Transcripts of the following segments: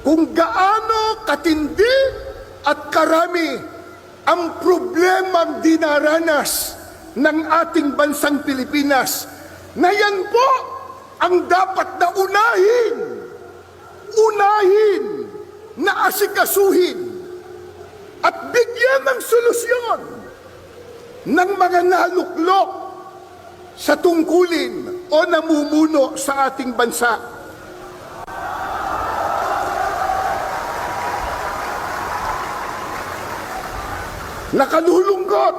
kung gaano katindi at karami ang problemang dinaranas ng ating bansang Pilipinas, na yan po ang dapat na unahin na asikasuhin at bigyan ng solusyon ng mga naluklok sa tungkulin o namumuno sa ating bansa. Nakalulungkot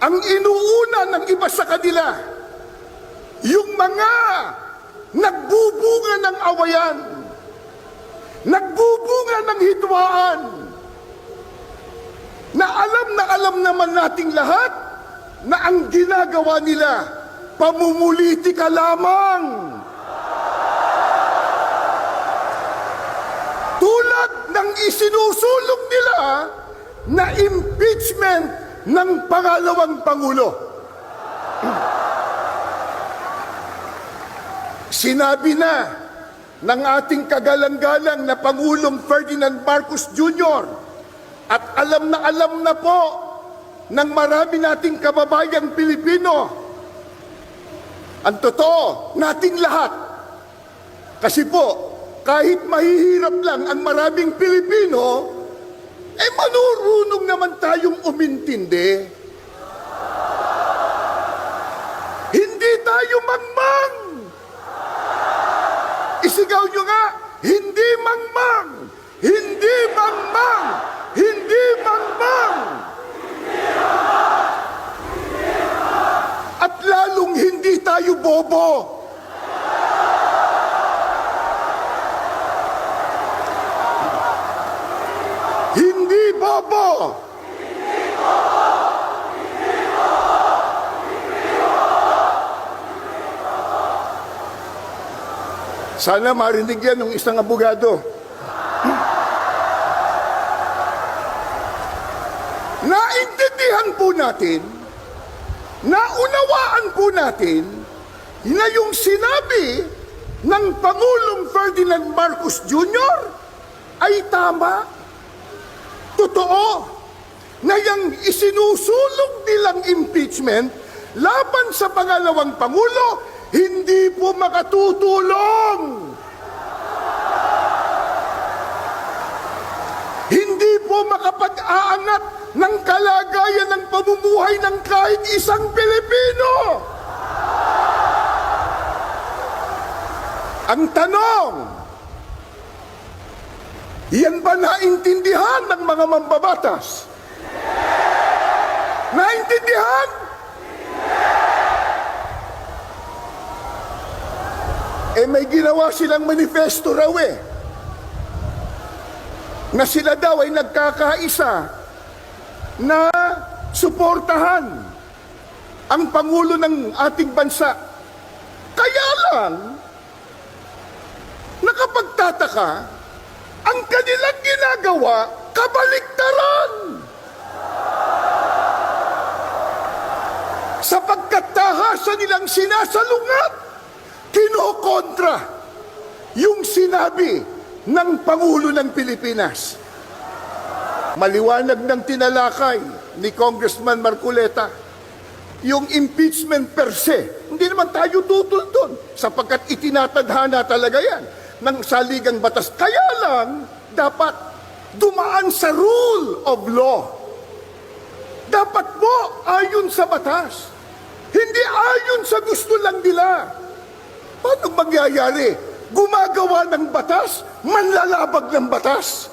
ang inuuna ng iba sa kanila, yung mga nagbubunga ng awayan, nagbubunga ng hidwaan, na alam naman nating lahat na ang ginagawa nila, pamumulitika lamang. Tulad ng isinusulong nila na impeachment ng pangalawang Pangulo. Sinabi na ng ating kagalang-galang na Pangulong Ferdinand Marcos Jr. at alam na po ng marami nating kababayang Pilipino, ang totoo nating lahat. Kasi po, kahit mahihirap lang ang maraming Pilipino, manurunong naman tayong umintindi. Hindi tayo mangmang. Isigaw nyo nga, hindi mangmang, hindi mangmang, hindi mangmang. At lalong hindi tayo bobo. Hindi bobo. Sana marinig yan ng isang abogado. Naintindihan po natin, naunawaan po natin na yung sinabi ng Pangulong Ferdinand Marcos Jr. ay tama. Totoo na yung isinusulong nilang impeachment laban sa pangalawang Pangulo, hindi po makatutulong. Hindi po makapag-aangat ng kalagayan ng pamumuhay ng kahit isang Pilipino. Ang tanong, yan ba naintindihan ng mga mambabatas? Naintindihan? May ginawa silang manifesto raw na sila daw ay nagkakaisa na suportahan ang Pangulo ng ating bansa. Kaya lang, nakapagtataka, ang kanilang ginagawa, kabaliktaran. Sa pagkatahasa nilang sinasalungat, kinokontra yung sinabi ng Pangulo ng Pilipinas. Maliwanag ng tinalakay ni Congressman Marcoleta, yung impeachment per se, hindi naman tayo tutol doon sapagkat itinatadhana talaga yan ng saligang batas. Kaya lang, dapat dumaan sa rule of law. Dapat po ayon sa batas. Hindi ayon sa gusto lang nila. Paano mangyayari? Gumagawa ng batas, manlalabag ng batas.